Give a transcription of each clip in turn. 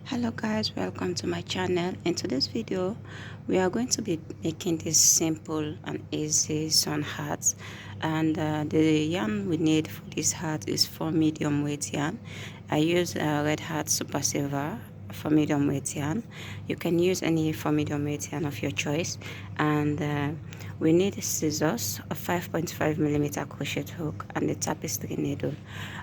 Hello guys, welcome to my channel. In today's video we are going to be making this simple and easy sun hat, and the yarn we need for this hat is for medium weight yarn. I use red hat super silver for medium weight yarn. You can use any for medium weight yarn of your choice, and we need scissors, a 5.5 mm crochet hook, and a tapestry needle.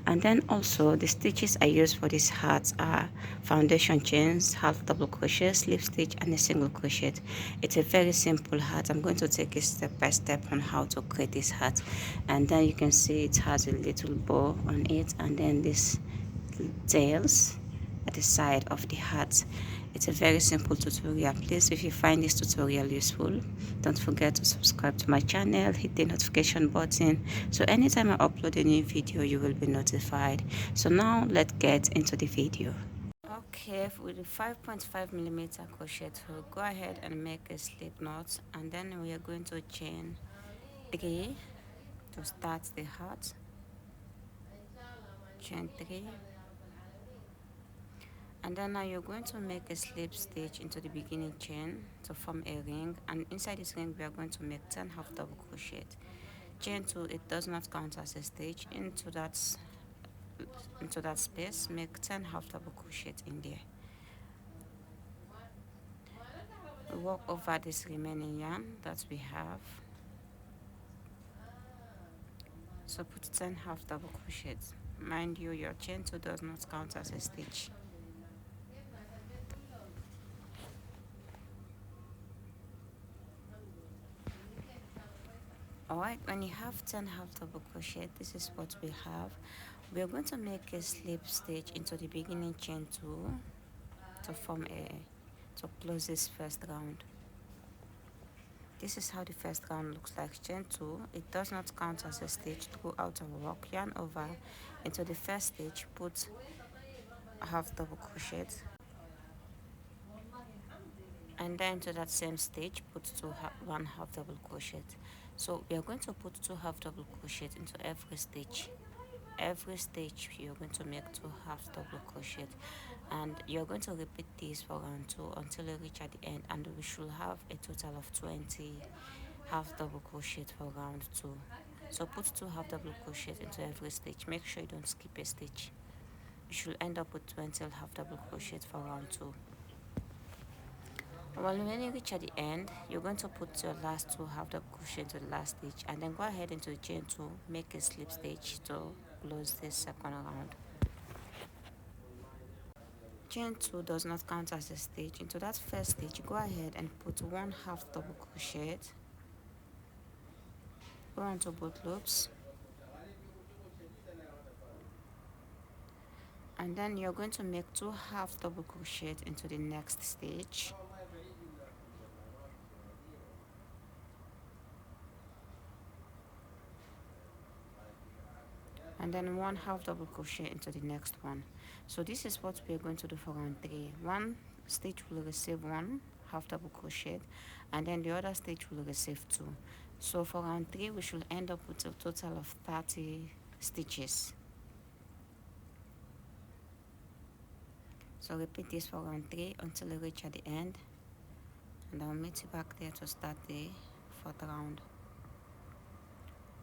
And then also the stitches I use for this hat are foundation chains, half double crochet, slip stitch, and a single crochet. It's a very simple hat. I'm going to take it step by step on how to create this hat. And then you can see it has a little bow on it, and then this tails at the side of the hat. It's a very simple tutorial. Please, if you find this tutorial useful, don't forget to subscribe to my channel, hit the notification button, so anytime I upload a new video you will be notified. So now let's get into the video. Okay, with the 5.5 mm crochet hook, go ahead and make a slip knot, and then we are going to chain 3 to start the hat. Chain 3, and then now you're going to make a slip stitch into the beginning chain to form a ring, and inside this ring we are going to make 10 half double crochet. Chain 2, it does not count as a stitch. Into that space make 10 half double crochet in there. We walk over this remaining yarn that we have, so put 10 half double crochets. Mind you, your chain 2 does not count as a stitch. Alright, when you have 10 half double crochet, this is what we have. We are going to make a slip stitch into the beginning chain 2 to close this first round. This is how the first round looks like. Chain 2, it does not count as a stitch. Throughout our work, yarn over into the first stitch, put a half double crochet, and then to that same stitch put 1 half double crochet. So we are going to put 2 half double crochet into every stitch. Every stitch you're going to make 2 half double crochet, and you're going to repeat this for round 2 until you reach at the end, and we should have a total of 20 half double crochet for round 2. So put 2 half double crochet into every stitch. Make sure you don't skip a stitch. You should end up with 20 half double crochet for round 2. Well, when you reach at the end, you're going to put your last 2 half double crochet into the last stitch, and then go ahead into the chain 2, make a slip stitch to close this second round. Chain 2 does not count as a stitch. Into that first stitch, go ahead and put 1 half double crochet, go onto both loops, and then you're going to make 2 half double crochet into the next stitch, and then 1 half double crochet into the next one. So this is what we are going to do for round 3. One stitch will receive 1 half double crochet, and then the other stitch will receive 2. So for round 3 we should end up with a total of 30 stitches. So repeat this for round 3 until you reach at the end, and I'll meet you back there to start the 4th round.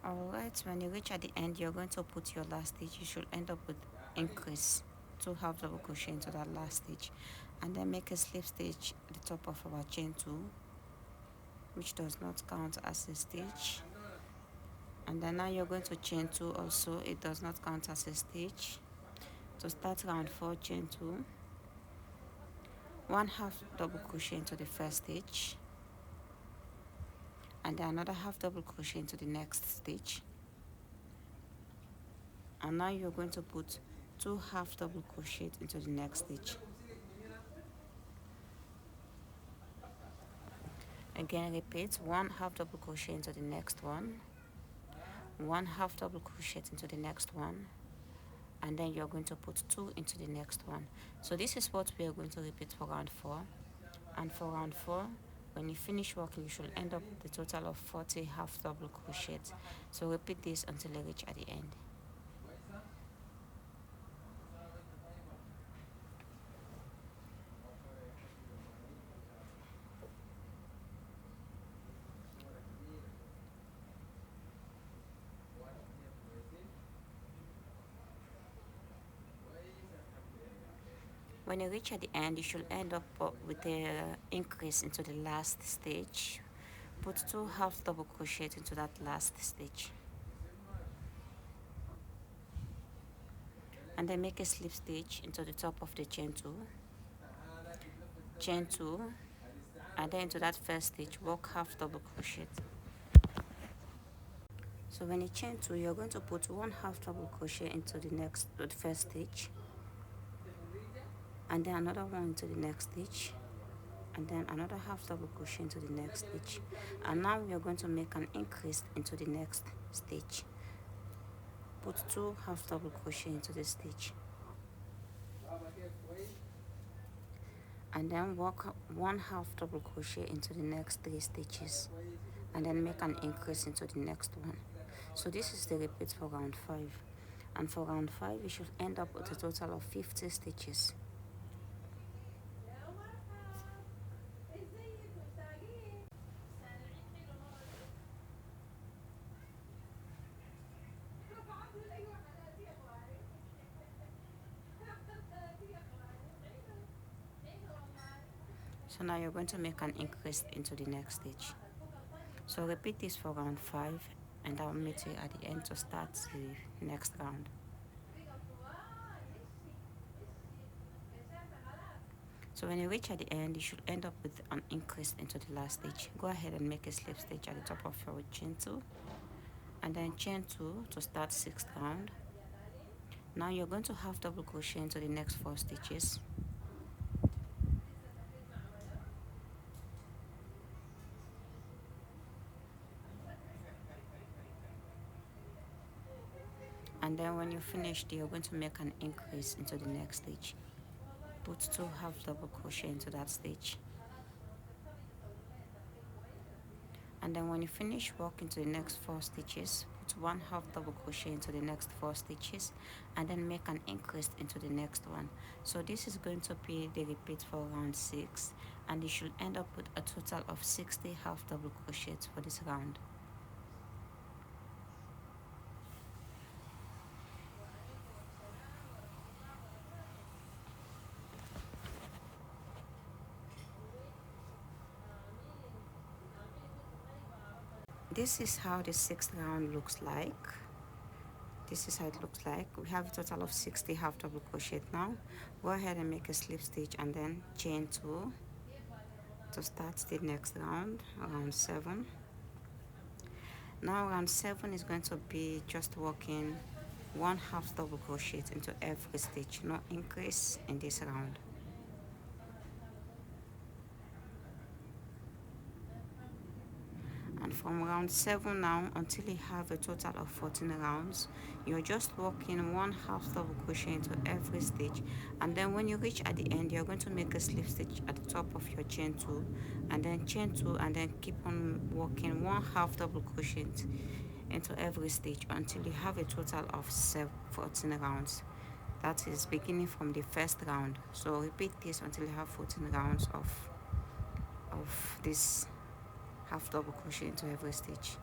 Alright, when you reach at the end, you're going to put your last stitch. You should end up with increase 2 half double crochet into that last stitch, and then make a slip stitch at the top of our chain 2, which does not count as a stitch. And then now you're going to chain 2 also, it does not count as a stitch. To start round 4, chain 2, 1 half double crochet into the first stitch, and then another half double crochet into the next stitch, and now you're going to put 2 half double crochet into the next stitch. Again repeat, 1 half double crochet into the next one, 1 half double crochet into the next one, and then you're going to put 2 into the next one. So this is what we are going to repeat for round 4. And for round 4, when you finish working, you should end up with a total of 40 half double crochet. So repeat this until you reach at the end. When you reach at the end, you should end up with a increase into the last stitch. Put 2 half double crochet into that last stitch, and then make a slip stitch into the top of the chain 2, chain 2, and then into that first stitch work half double crochet. So when you chain 2, you're going to put 1 half double crochet into the first stitch, and then another one into the next stitch, and then another half double crochet into the next stitch. And now we are going to make an increase into the next stitch. Put 2 half double crochet into the stitch, and then work 1 half double crochet into the next 3 stitches, and then make an increase into the next one. So this is the repeat for round 5, and for round 5 you should end up with a total of 50 stitches. So now you're going to make an increase into the next stitch. So repeat this for round 5, and I'll meet you at the end to start the next round. So when you reach at the end, you should end up with an increase into the last stitch. Go ahead and make a slip stitch at the top of your chain 2, and then chain 2 to start 6th round. Now you're going to half double crochet into the next 4 stitches, and then when you're finished, you're going to make an increase into the next stitch. Put 2 half double crochet into that stitch, and then when you finish, walk into the next 4 stitches, put 1 half double crochet into the next 4 stitches, and then make an increase into the next one. So this is going to be the repeat for round 6, and you should end up with a total of 60 half double crochets for this round. This is how the 6th round looks like. This is how it looks like. We have a total of 60 half double crochet. Now go ahead and make a slip stitch and then chain 2 to start the next round, round 7. Now round 7 is going to be just working 1 half double crochet into every stitch, no increase in this round. And from round 7 now until you have a total of 14 rounds, you're just working 1 half double crochet into every stitch, and then when you reach at the end, you're going to make a slip stitch at the top of your chain 2, and then chain 2, and then keep on working 1 half double crochet into every stitch until you have a total of 14 rounds. That is beginning from the first round. So repeat this until you have 14 rounds of this half double crochet into every stitch,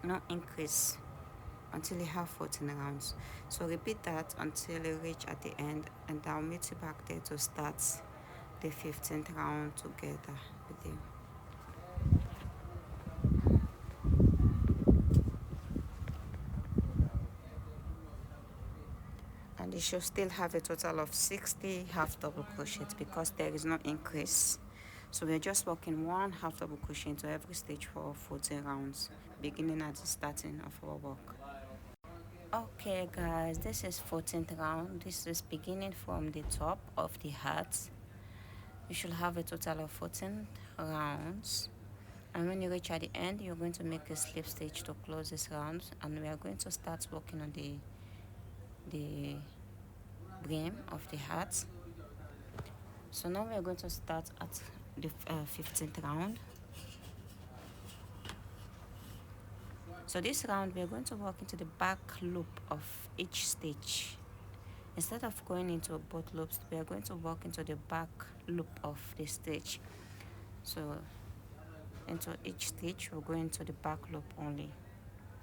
no increase until you have 14 rounds. So repeat that until you reach at the end, and I'll meet you back there to start the 15th round together with you. And you should still have a total of 60 half double crochets because there is no increase. So we're just working 1 half double crochet into every stitch for 14 rounds, beginning at the starting of our work. Okay guys, this is 14th round. This is beginning from the top of the hat. You should have a total of 14 rounds, and when you reach at the end, you're going to make a slip stitch to close this round, and we are going to start working on the brim of the hat. So now we are going to start at the 15th round. So this round we are going to work into the back loop of each stitch. Instead of going into both loops, we are going to work into the back loop of the stitch. So into each stitch we're going to the back loop only.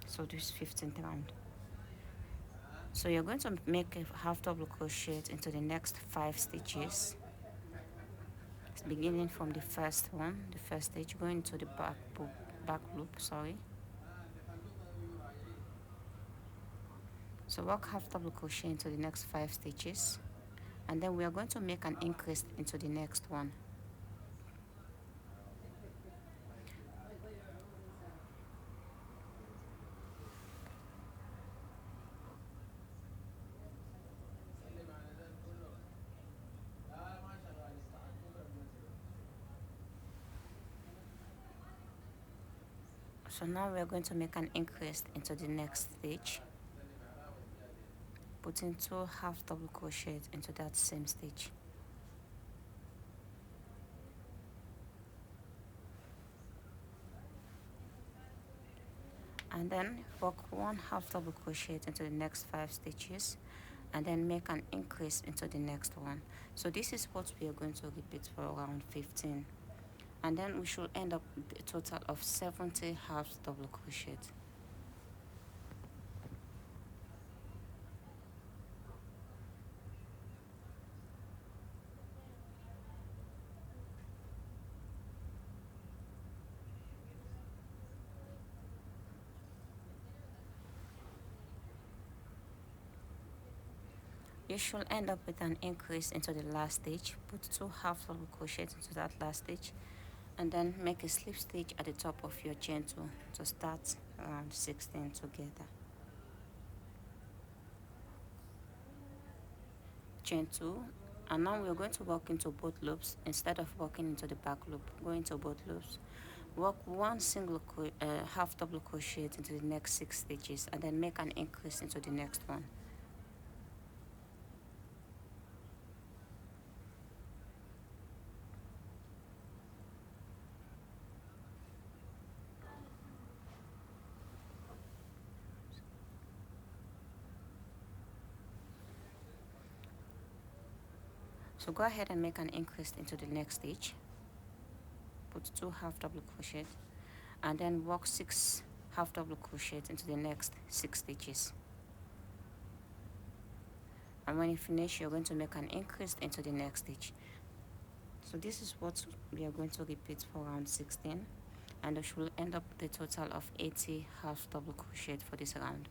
So this 15th round. So you're going to make a half double crochet into the next 5 stitches, beginning from the first one, the first stitch, going to the back loop, sorry. So work half double crochet into the next 5 stitches, and then we are going to make an increase into the next one. So now we are going to make an increase into the next stitch, putting 2 half double crochets into that same stitch. And then work 1 half double crochet into the next 5 stitches, and then make an increase into the next one. So this is what we are going to repeat for around 15, and then we should end up with a total of 70 half double crochets. You should end up with an increase into the last stitch. Put 2 half double crochets into that last stitch, and then make a slip stitch at the top of your chain 2 to start around 16 together. Chain 2, and now we're going to work into both loops instead of working into the back loop. Go into both loops, work 1 single half double crochet into the next 6 stitches, and then make an increase into the next one. So go ahead and make an increase into the next stitch, put 2 half double crochet, and then work 6 half double crochet into the next 6 stitches. And when you finish, you're going to make an increase into the next stitch. So this is what we are going to repeat for round 16, and we will end up with a total of 80 half double crochet for this round.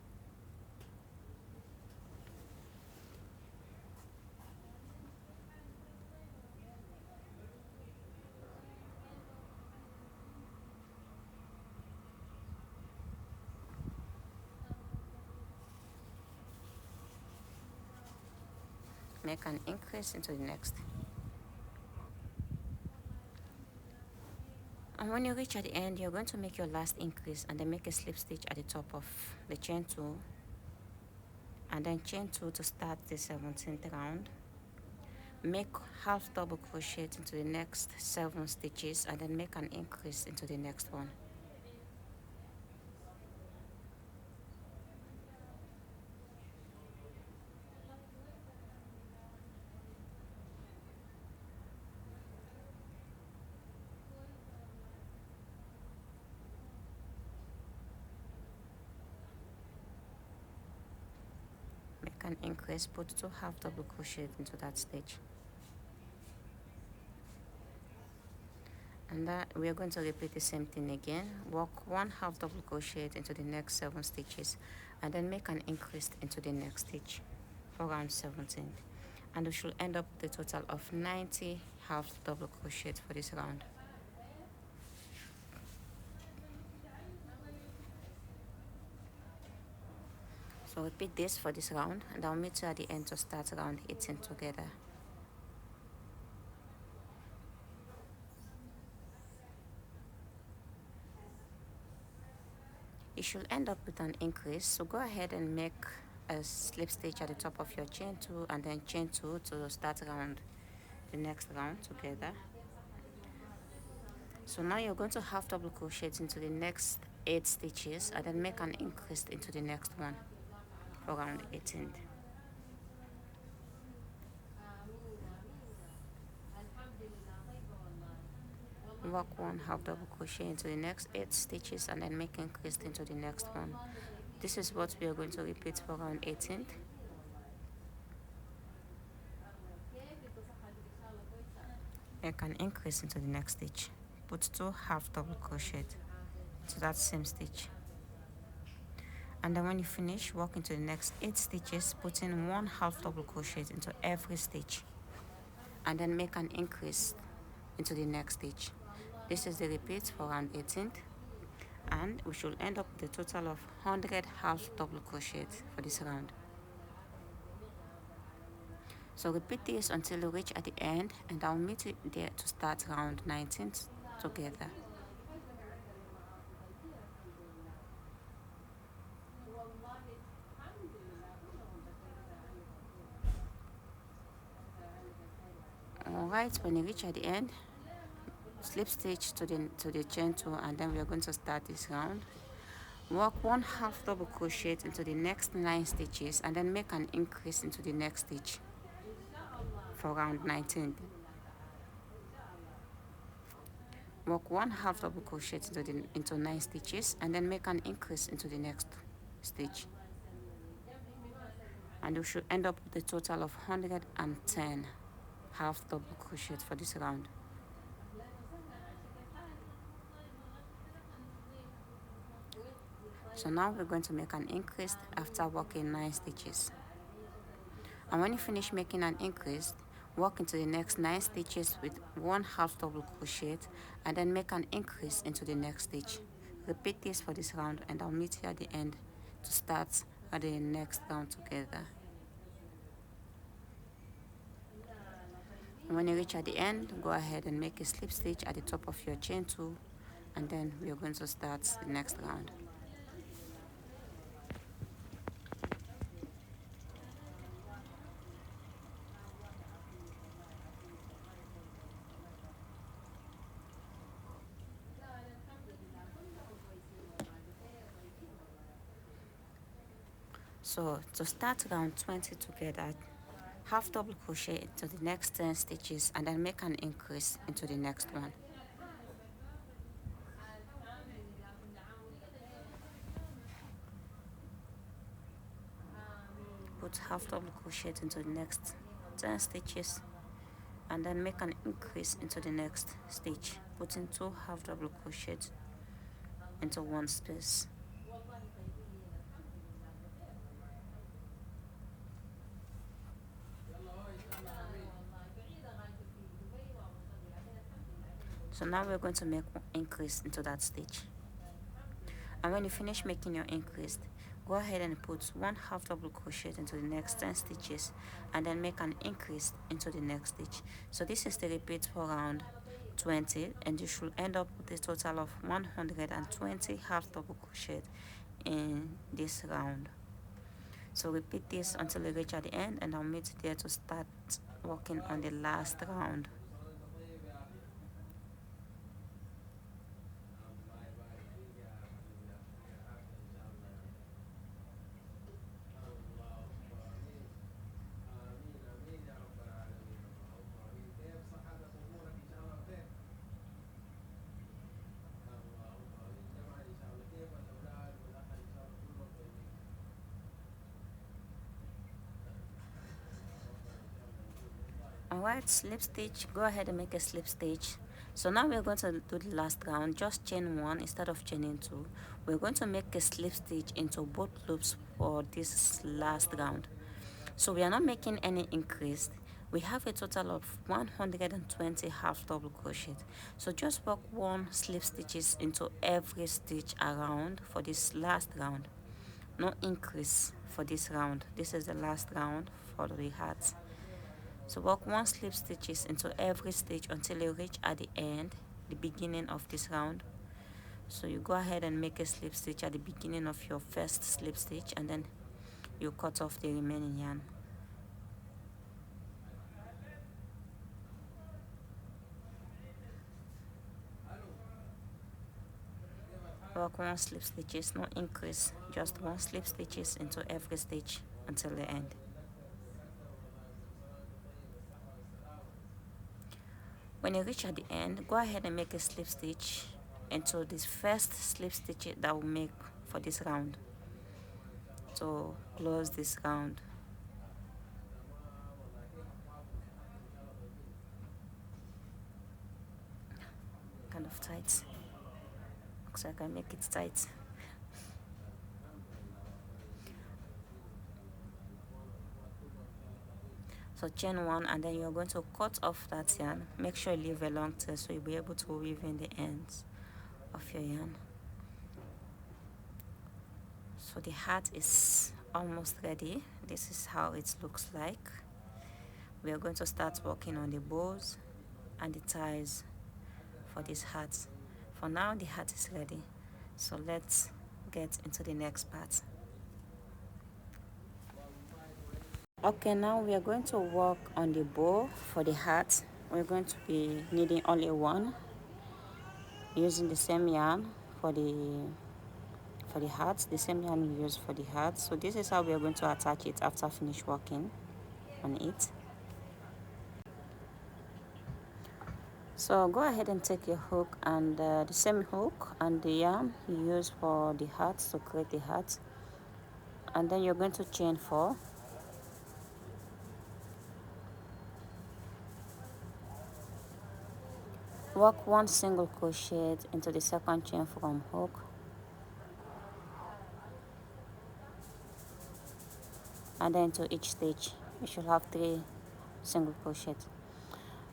Make an increase into the next. And when you reach at the end, you're going to make your last increase and then make a slip stitch at the top of the chain 2, and then chain 2 to start the 17th round. Make half double crochet into the next 7 stitches, and then make an increase into the next one. Make an increase, put 2 half double crochet into that stitch, and that we are going to repeat the same thing again. Work 1 half double crochet into the next 7 stitches, and then make an increase into the next stitch for round 17, and we should end up with a total of 90 half double crochet for this round. So repeat this for this round, and I'll meet you at the end to start round 18 together. You should end up with an increase, so go ahead and make a slip stitch at the top of your chain 2, and then chain 2 to start around the next round together. So now you're going to half double crochet into the next 8 stitches, and then make an increase into the next one for round 18th. Work 1 half double crochet into the next 8 stitches, and then make increase into the next one. This is what we are going to repeat for round 18th. make an increase into the next stitch, put 2 half double crochet to that same stitch, and then when you finish, walk into the next 8 stitches, putting 1 half double crochet into every stitch, and then make an increase into the next stitch. This is the repeat for round 18th, and we should end up with a total of 100 half double crochet for this round. So repeat this until you reach at the end, and I'll meet you there to start round 19th together. Alright, when you reach at the end, slip stitch to the chain 2, and then we are going to start this round. Work 1 half double crochet into the next 9 stitches, and then make an increase into the next stitch for round 19. Work 1 half double crochet into 9 stitches, and then make an increase into the next stitch, and you should end up with a total of 110 half double crochet for this round. So now we're going to make an increase after working 9 stitches, and when you finish making an increase, walk into the next 9 stitches with 1 half double crochet, and then make an increase into the next stitch. Repeat this for this round, and I'll meet you at the end to start at the next round together. And when you reach at the end, go ahead and make a slip stitch at the top of your chain 2, and then we are going to start the next round. So to start round 20 together, half double crochet into the next 10 stitches, and then make an increase into the next one. Put half double crochet into the next 10 stitches, and then make an increase into the next stitch, putting 2 half double crochet into one space. So now we're going to make one increase into that stitch, and when you finish making your increase, go ahead and put 1 half double crochet into the next 10 stitches, and then make an increase into the next stitch. So this is the repeat for round 20, and you should end up with a total of 120 half double crochet in this round. So repeat this until you reach at the end, and I'll meet you there to start working on the last round. Alright, slip stitch, go ahead and make a slip stitch. So now we're going to do the last round, just chain 1 instead of chaining 2. We're going to make a slip stitch into both loops for this last round. So we are not making any increase. We have a total of 120 half double crochet. So just work 1 slip stitches into every stitch around for this last round. No increase for this round. This is the last round for the hats. So work 1 slip stitches into every stitch until you reach at the end, the beginning of this round. So you go ahead and make a slip stitch at the beginning of your first slip stitch, and then you cut off the remaining yarn. Work 1 slip stitches, no increase, just 1 slip stitches into every stitch until the end. When you reach at the end, go ahead and make a slip stitch into this first slip stitch that will make for this round. So close this round. kind of tight. Looks like I make it tight. So chain one, and then you're going to cut off that yarn. Make sure you leave a long tail so you'll be able to weave in the ends of your yarn. So the hat is almost ready. This is how it looks like. We are going to start working on the bows and the ties for this hat. For now, the hat is ready, so let's get into the next part. Okay, now we are going to work on the bow for the hat. We're going to be needing only one, using the same yarn for the hat, the same yarn we use for the hat. So this is how we are going to attach it after finish working on it. So go ahead and take your hook and the same hook and the yarn you use for the hat to create the hat, and then you're going to chain 4. Work 1 single crochet into the second chain from hook, and then to each stitch you should have 3 single crochets.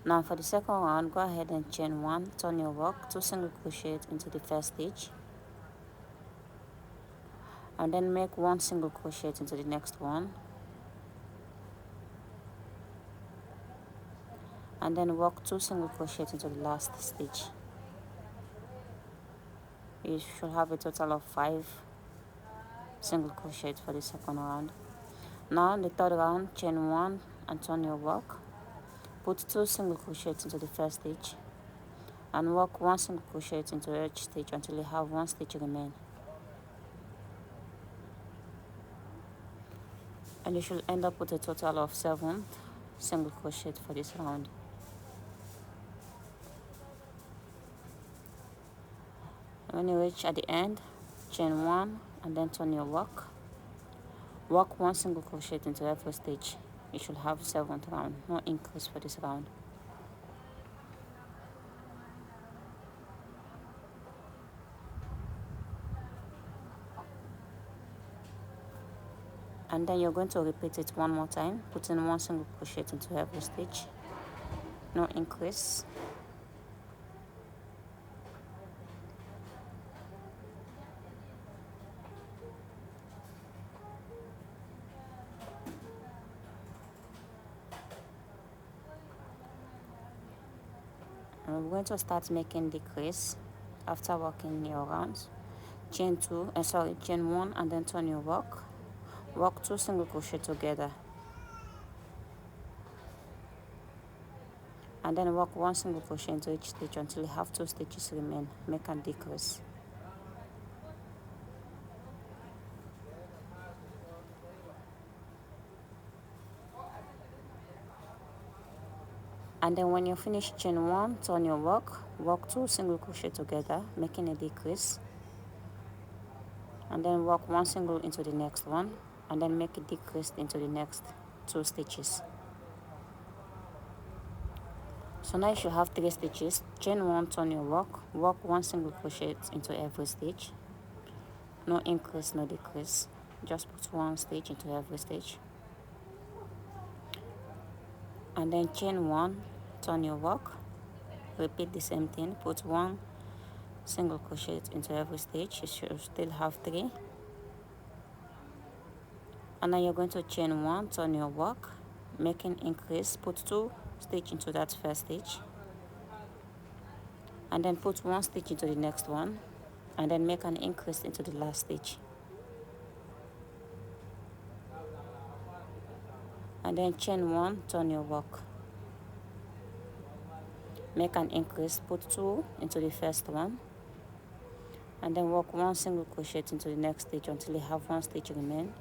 Now for the second round, go ahead and chain 1, turn your work, 2 single crochets into the first stitch, and then make 1 single crochet into the next one, and then work 2 single crochets into the last stitch. You should have a total of 5 single crochets for the second round. Now the third round, chain 1 and turn your work, put 2 single crochets into the first stitch, and work 1 single crochet into each stitch until you have 1 stitch remain. And you should end up with a total of 7 single crochet for this round. When you reach at the end, chain 1 and then turn your work, work 1 single crochet into every stitch. You should have 7th round, no increase for this round. And then you're going to repeat it one more time, putting 1 single crochet into every stitch, no increase. And we're going to start making the crease after working your rounds. Chain 1 and then turn your work, work 2 single crochet together, and then work 1 single crochet into each stitch until you have 2 stitches remain. Make a decrease. And then when you finish chain 1, turn your work 2 single crochet together, making a decrease, and then work 1 single into the next one, and then make a decrease into the next 2 stitches. So now you should have 3 stitches. Chain 1, turn your work 1 single crochet into every stitch, no increase, no decrease, just put 1 stitch into every stitch, and then chain 1, turn your work, repeat the same thing, put 1 single crochet into every stitch. You should still have 3, and now you're going to chain 1, turn your work, make an increase, put 2 stitch into that first stitch, and then put 1 stitch into the next one, and then make an increase into the last stitch, and then chain 1, turn your work, make an increase, put 2 into the first one, and then work 1 single crochet into the next stitch until you have 1 stitch remain,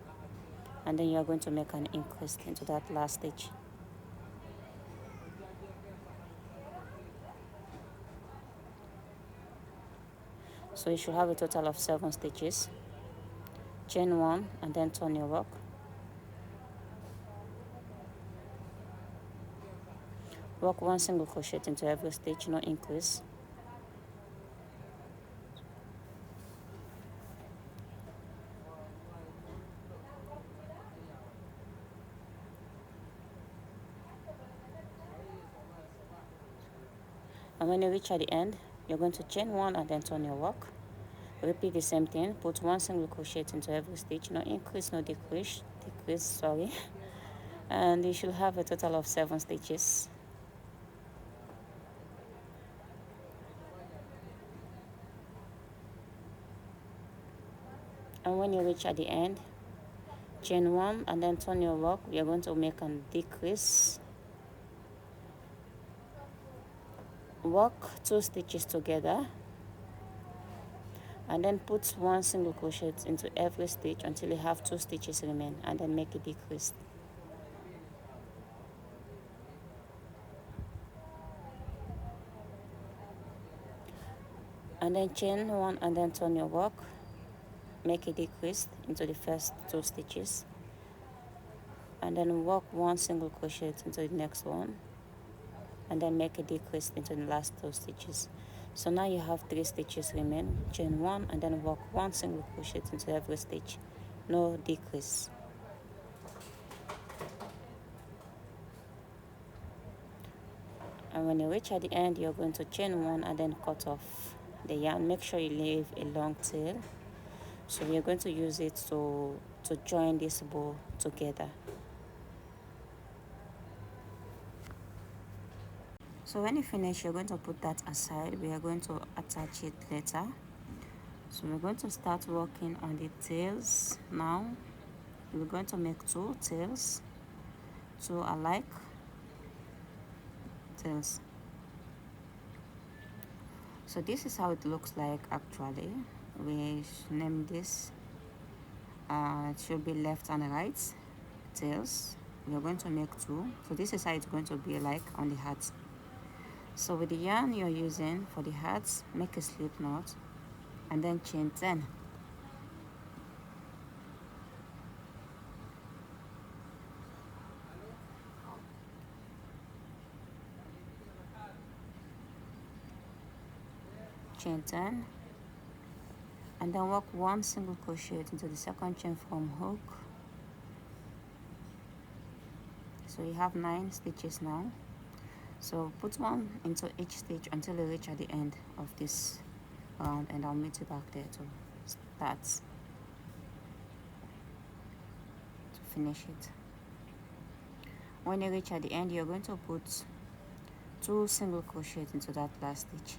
and then you are going to make an increase into that last stitch. So you should have a total of 7 stitches. Chain 1 and then turn your work, work 1 single crochet into every stitch, no increase, And when you reach at the end, you're going to chain one and then turn your work. Repeat the same thing. Put one single crochet into every stitch. No increase, no decrease. Sorry. And you should have a total of 7 stitches. And when you reach at the end, chain one and then turn your work. We are going to make a decrease. Work 2 stitches together and then put one single crochet into every stitch until you have 2 stitches remain, and then make a decrease. And then chain one and then turn your work, make a decrease into the first 2 stitches, and then work one single crochet into the next one, and then make a decrease into the last 2 stitches. So now you have 3 stitches remain. Chain one and then work one single crochet into every stitch, no decrease. And when you reach at the end, you're going to chain one and then cut off the yarn. Make sure you leave a long tail, so we are going to use it to join this bow together. So when you finish, you're going to put that aside. We are going to attach it later. So we're going to start working on the tails now. We're going to make 2 tails, 2 alike tails. So this is how it looks like actually. We name this it should be left and right tails. We are going to make 2. So this is how it's going to be like on the hats. So with the yarn you're using for the hats, make a slip knot and then chain 10. Chain 10 and then work one single crochet into the second chain from hook. So you have 9 stitches now. So put one into each stitch until you reach at the end of this round, and I'll meet you back there to start to finish it. When you reach at the end, you're going to put 2 single crochet into that last stitch.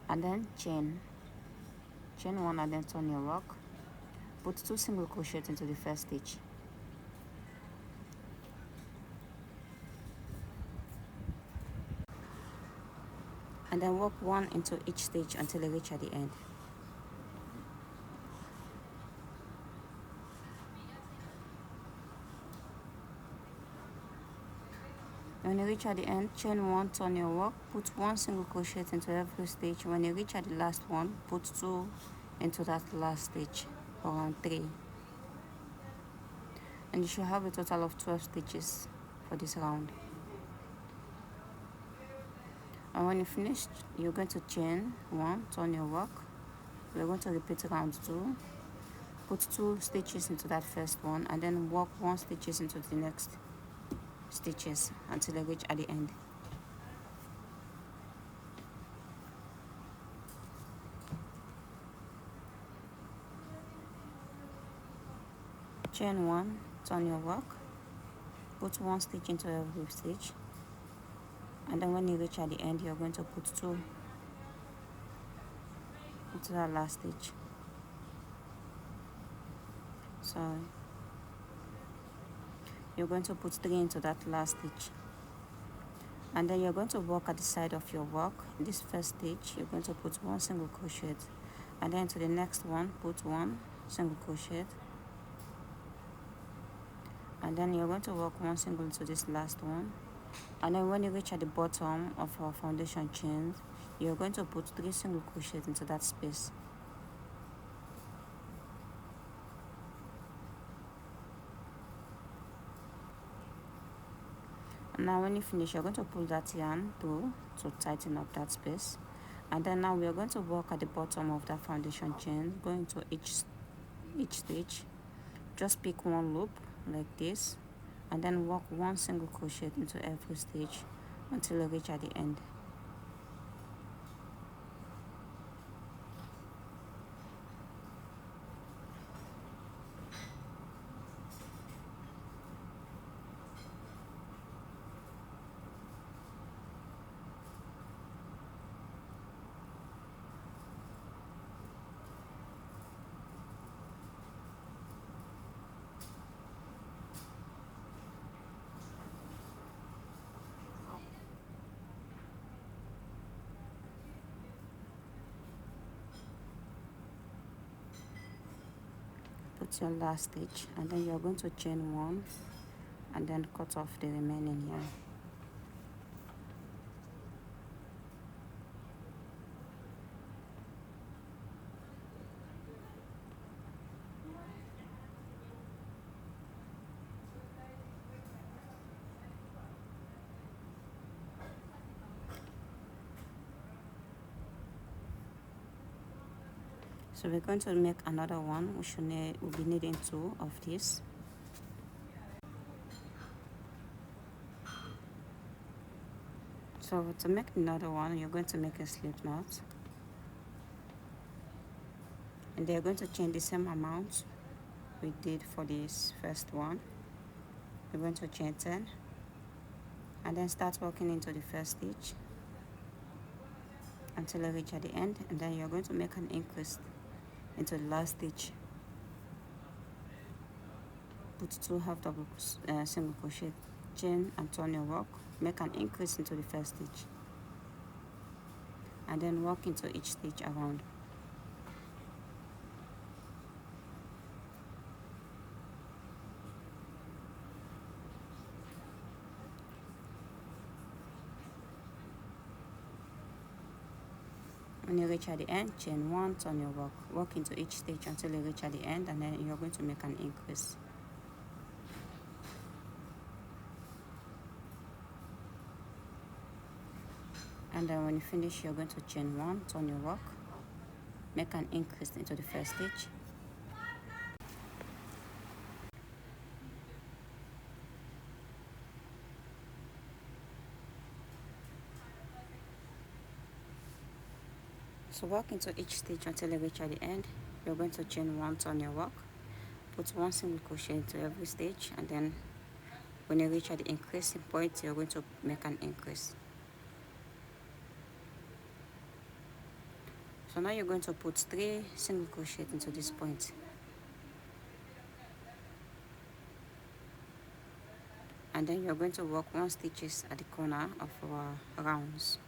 And then chain one and then turn your work. Put 2 single crochet into the first stitch. And then work one into each stitch until you reach at the end. When you reach at the end, chain one, turn your work, put 1 single crochet into every stitch. When you reach at the last one, put 2 into that last stitch, around 3. And you should have a total of 12 stitches for this round. And when you finish, you're going to chain 1, turn your work. We're going to repeat round 2. Put 2 stitches into that first one and then work 1 stitches into the next stitches until I reach at the end. Chain 1, turn your work, put 1 stitch into every stitch, and then when you reach at the end, you're going to put 2 into that last stitch. So you're going to put 3 into that last stitch, and then you're going to work at the side of your work. In this first stitch, you're going to put 1 single crochet, and then to the next one, put 1 single crochet, and then you're going to work 1 single into this last one. And then when you reach at the bottom of our foundation chain, you're going to put 3 single crochet into that space. And now when you finish, you're going to pull that yarn through to tighten up that space. And then now we are going to work at the bottom of that foundation chain, going to each stitch. Just pick one loop like this and then work one single crochet into every stitch until you reach at the end. Put your last stitch, and then you're going to chain one and then cut off the remaining yarn. So we're going to make another one. We'll be needing 2 of these. So to make another one, you're going to make a slip knot, and they're going to chain the same amount we did for this first one. We're going to chain 10 and then start working into the first stitch until you reach at the end, and then you're going to make an increase into the last stitch. Put 2 half double single crochet, chain and turn your work, make an increase into the first stitch, and then work into each stitch around. When you reach at the end, chain 1, turn your work, work into each stitch until you reach at the end, and then you're going to make an increase. And then when you finish, you're going to chain 1, turn your work, make an increase into the first stitch, so work into each stitch until you reach at the end. You're going to chain 1, turn your work, put 1 single crochet into every stitch, and then when you reach at the increasing point, you're going to make an increase. So now you're going to put 3 single crochet into this point, and then you're going to work 1 stitches at the corner of our rounds.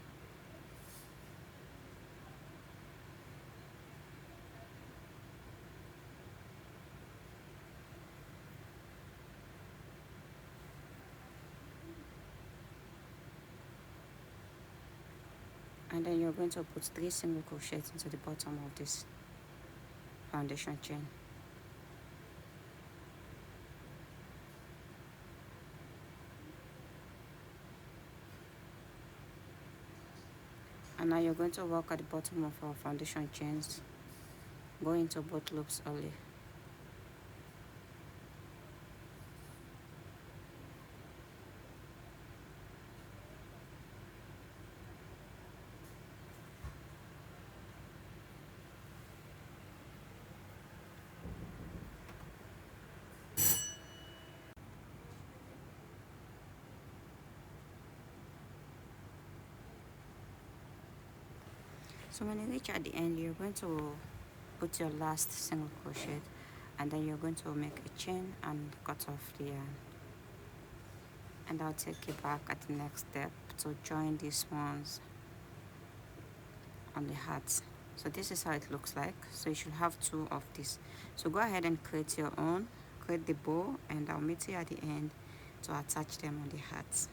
And then you're going to put 3 single crochets into the bottom of this foundation chain. And now you're going to work at the bottom of our foundation chains, go into both loops only. So when you reach at the end, you're going to put your last single crochet, and then you're going to make a chain and cut off the yarn. And I'll take you back at the next step to join these ones on the hats. So this is how it looks like. So you should have 2 of these. So go ahead and create your own, create the bow, and I'll meet you at the end to attach them on the hats.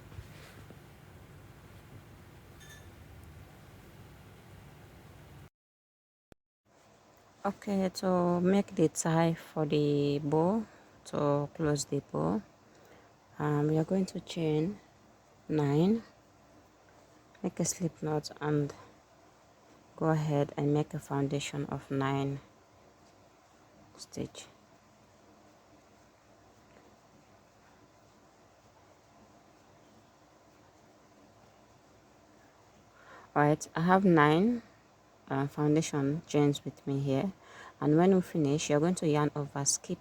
Okay, to make the tie for the bow, to close the bow, we are going to chain 9, make a slip knot, and go ahead and make a foundation of 9 stitch. Right, I have 9 foundation chains with me here, and when we finish you're going to yarn over, skip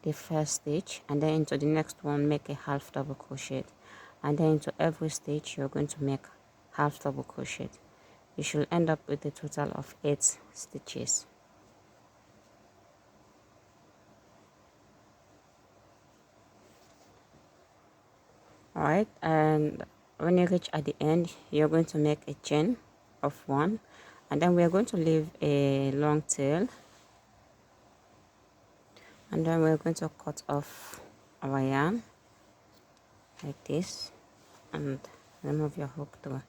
the first stitch, and then into the next one make a half double crochet, and then into every stitch you're going to make half double crochet. You should end up with a total of 8 stitches. Alright, and when you reach at the end you're going to make a chain of 1, and then we are going to leave a long tail, and then we're going to cut off our yarn like this and remove your hook through.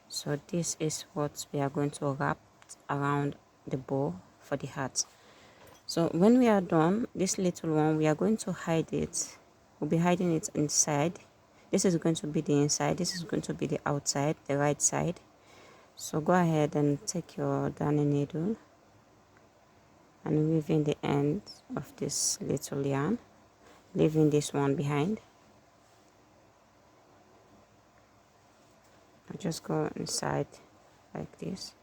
So this is what we are going to wrap around the bow for the hat. So when we are done, this little one, we are going to hide it. We'll be hiding it inside. This is going to be the inside, this is going to be the outside, the right side. So go ahead and take your darning needle and weave in the end of this little yarn, leaving this one behind. I'll just go inside like this.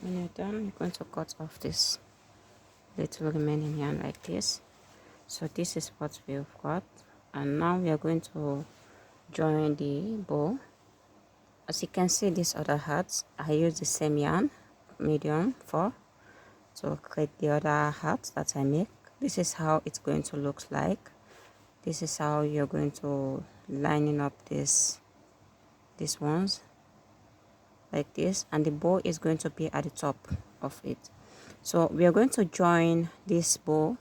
When you're done, you're going to cut off this little remaining yarn like this. So this is what we've got, and now we are going to join the bow. As you can see, these other hats, I use the same yarn, medium 4, to create the other hat that I make. This is how it's going to look like. This is how you're going to lining up these ones like this, and the bow is going to be at the top of it. So we are going to join this bow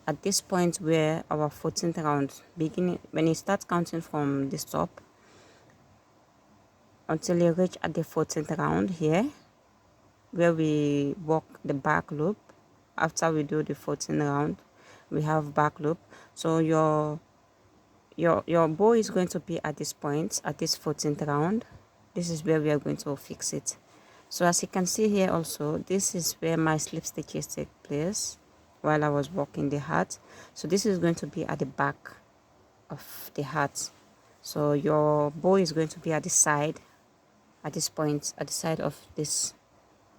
at this point where our 14th round beginning, when you start counting from this top until you reach at the 14th round here where we walk the back loop. After we do the 14th round we have back loop. So your bow is going to be at this point, at this 14th round. This is where we are going to fix it. So as you can see here also, this is where my slip stitches take place while I was working the hat. So this is going to be at the back of the hat. So your bow is going to be at the side, at this point, at the side of this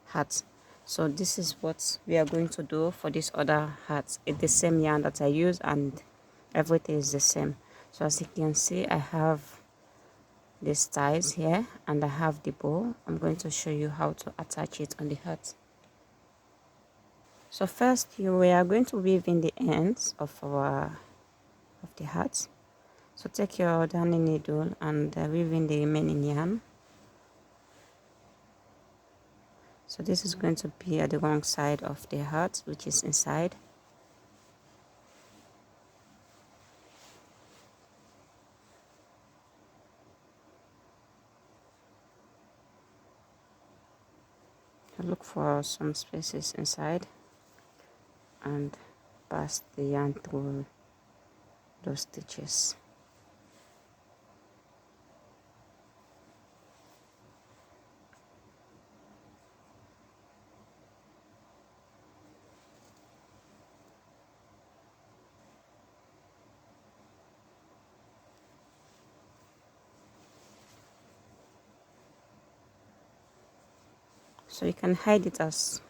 hat. So this is what we are going to do for this other hat. It's the same yarn that I use and everything is the same. So as you can see, I have these ties here and I have the bow. I'm going to show you how to attach it on the hat. So first we are going to weave in the ends of the hat. So take your darning needle and weave in the remaining yarn. So this is going to be at the wrong side of the hat, which is inside. Look for some spaces inside and pass the yarn through those stitches. So you can hide it as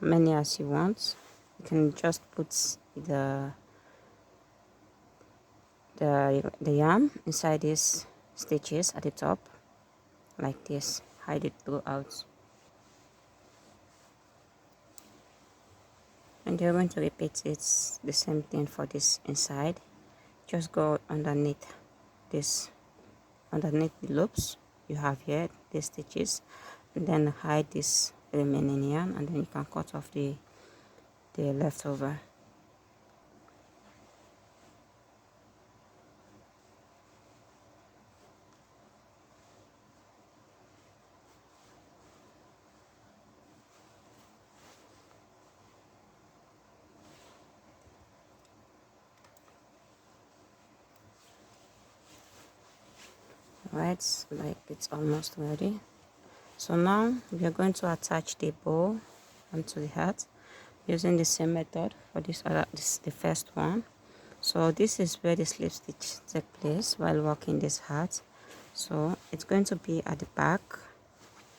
many as you want. You can just put the yarn inside these stitches at the top like this. Hide it throughout. And you're going to repeat it the same thing for this inside. Just go underneath this, underneath the loops you have here, these stitches, and then hide this remaining yarn, and then you can cut off the leftover. Right, like it's almost ready. So now we are going to attach the bow onto the hat using the same method for this the first one. So this is where the slip stitch take place while working this hat. So it's going to be at the back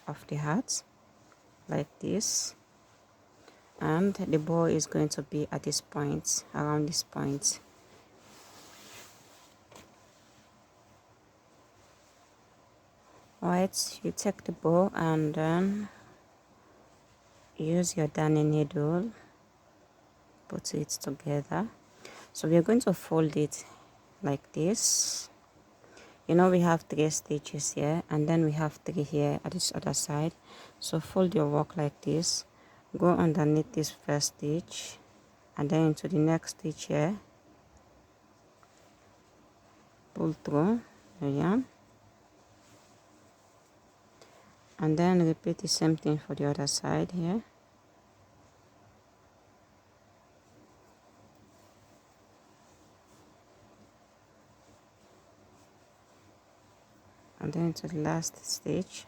of the hat like this, and the bow is going to be at this point, around this point. Alright, you take the bow and then use your darning needle, put it together. So we are going to fold it like this. You know, we have 3 stitches here, and then we have 3 here at this other side. So fold your work like this, go underneath this first stitch and then into the next stitch here, pull through the yarn, and then repeat the same thing for the other side here. And then to the last stitch.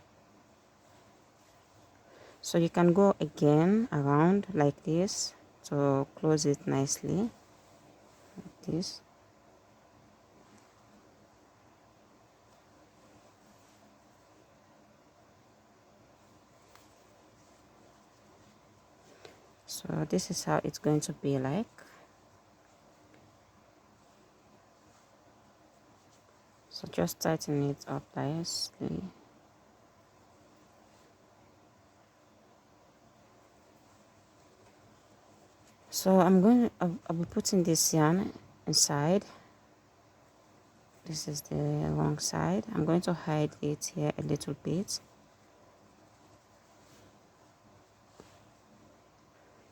So you can go again around like this to close it nicely, like this. So this is how it's going to be like. So just tighten it up nicely. So I'll be putting this yarn inside. This is the wrong side. I'm going to hide it here a little bit.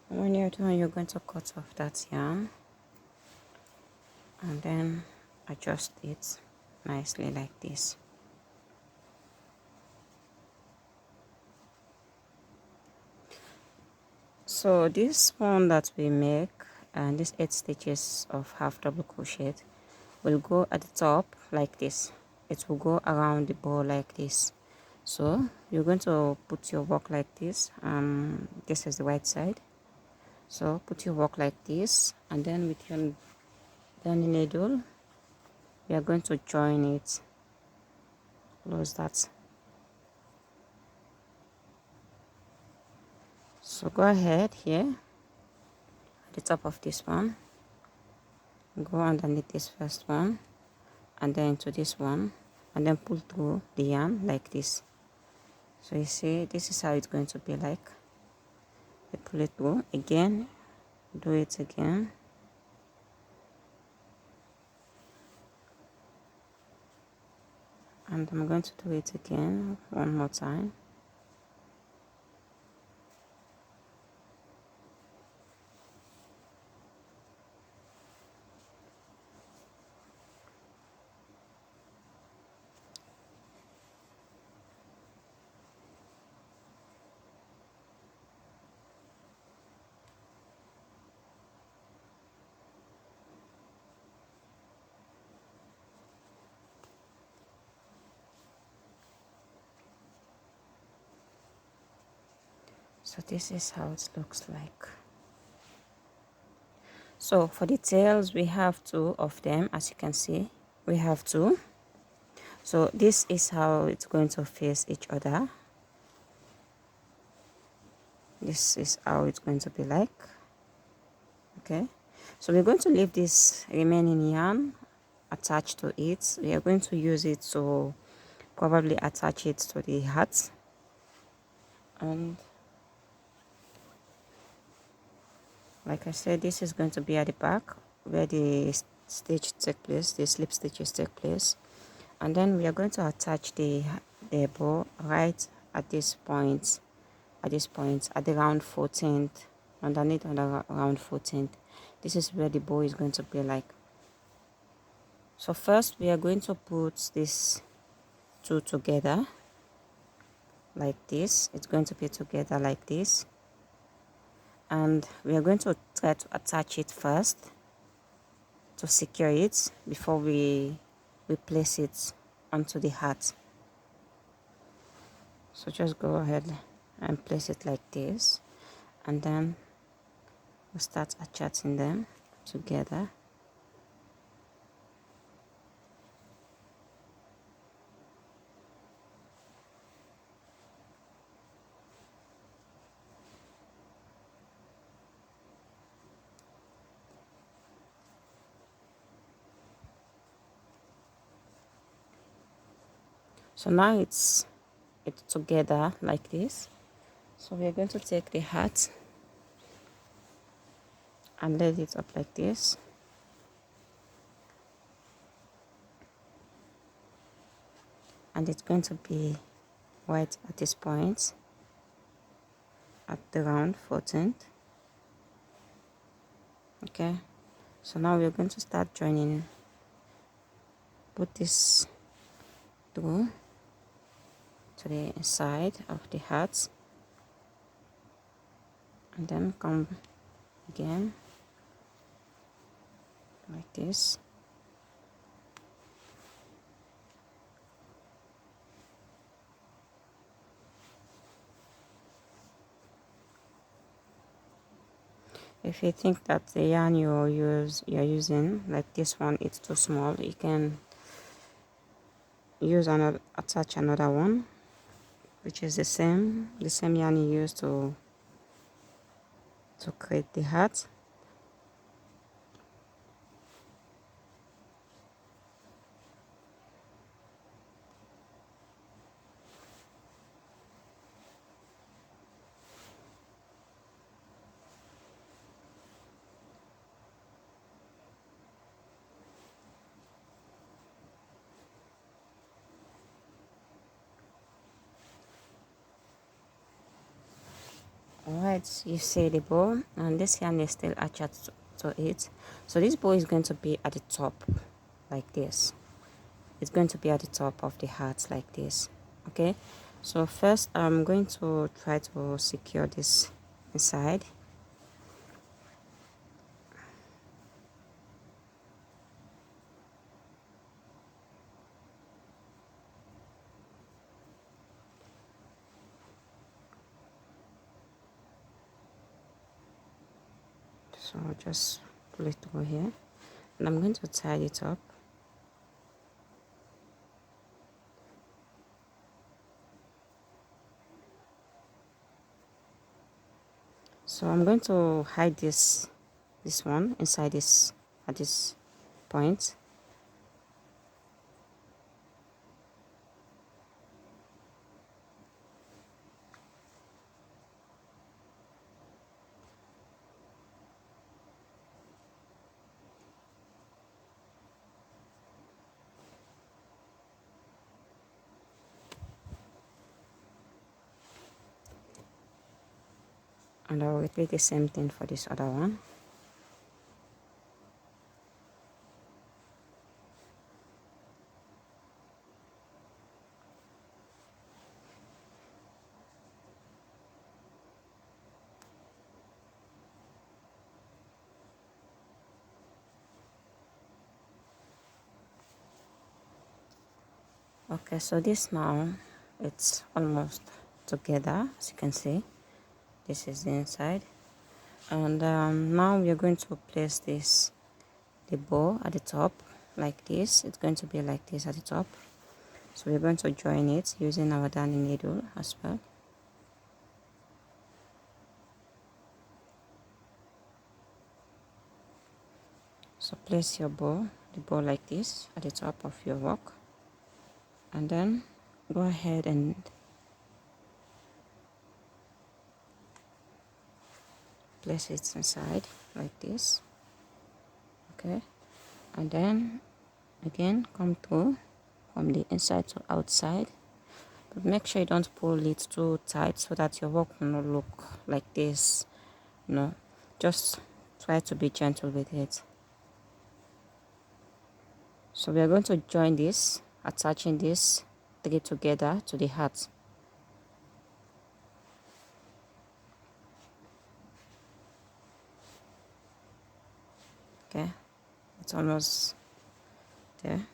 When you're done, you're going to cut off that yarn and then adjust it nicely like this. So this one that we make, and these 8 stitches of half double crochet, will go at the top like this. It will go around the ball like this. So you're going to put your work like this. This is the right side. So put your work like this, and then with your darning needle, we are going to join it. Close that. So go ahead here at the top of this one, go underneath this first one, and then to this one, and then pull through the yarn like this. So you see, this is how it's going to be like. You pull it through again, do it again, and I'm going to do it again one more time. So this is how it looks like. So for the tails, we have 2 of them. As you can see, we have 2. So this is how it's going to face each other. This is how it's going to be like. Okay, so we're going to leave this remaining yarn attached to it. We are going to use it to probably attach it to the hat. And like I said, this is going to be at the back where the stitch take place, the slip stitches take place. And then we are going to attach the bow right at this point, at the round 14th, underneath on the round 14th. This is where the bow is going to be like. So first we are going to put these 2 together like this. It's going to be together like this, and we are going to try to attach it first to secure it before we place it onto the hat. So just go ahead and place it like this, and then we'll start attaching them together. So now it's together like this. So we're going to take the hat and lay it up like this. And it's going to be white at this point, at the round 14th. Okay, so now we're going to start joining. Put this through to the side of the hat, and then come again like this. If you think that the yarn you're using, like this one, it's too small, you can use another, attach another one, which is the same yarn you use to create the hat. Alright, you see the bow, and this yarn is still attached to it. So this bow is going to be at the top like this. It's going to be at the top of the hat like this. Okay, so first I'm going to try to secure this inside. So just pull it over here, and I'm going to tie it up. So I'm going to hide this one inside this at this point. And I'll repeat the same thing for this other one. Okay, so this now it's almost together, as you can see. This is the inside, and now we are going to place the bow at the top like this. It's going to be like this at the top. So we're going to join it using our darning needle as well. So place the bow like this at the top of your work, and then go ahead and place it inside like this. Okay, and then again come through from the inside to outside, but make sure you don't pull it too tight so that your work will not look like this. No, just try to be gentle with it. So we are going to join this, attaching this three together to the hat. Okay, it's almost there.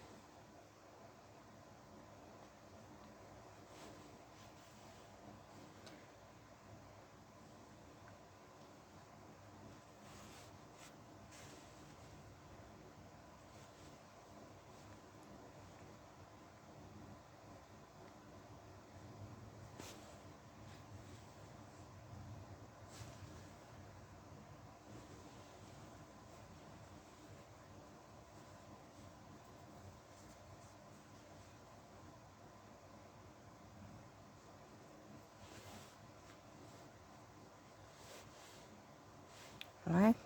Alright,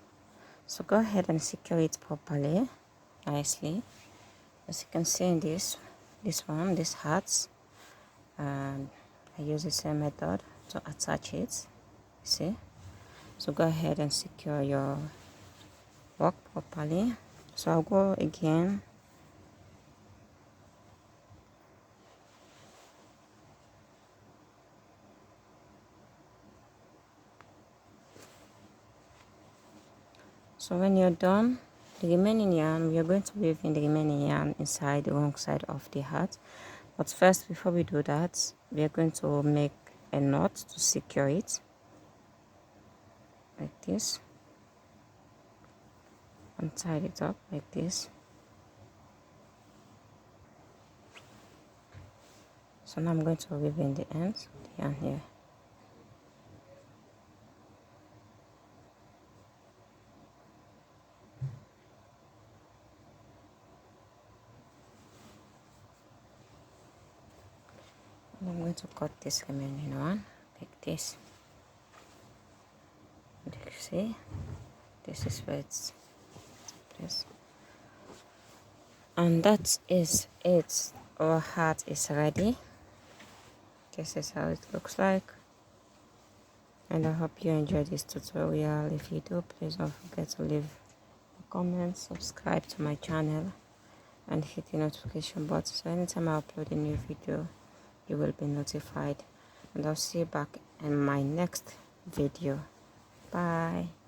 so go ahead and secure it properly, nicely. As you can see in this hearts, and I use the same method to attach it. See, so go ahead and secure your work properly. So I'll go again. So when you're done, the remaining yarn, we are going to weave in the remaining yarn inside the wrong side of the heart. But first, before we do that, we are going to make a knot to secure it, like this, and tie it up like this. So now I'm going to weave in the ends of the yarn here. And I'm going to cut this remaining one like this. And you see, this is where it's placed. And that is it. Our heart is ready. This is how it looks like. And I hope you enjoyed this tutorial. If you do, please don't forget to leave a comment, subscribe to my channel, and hit the notification button so anytime I upload a new video you will be notified. And I'll see you back in my next video. Bye.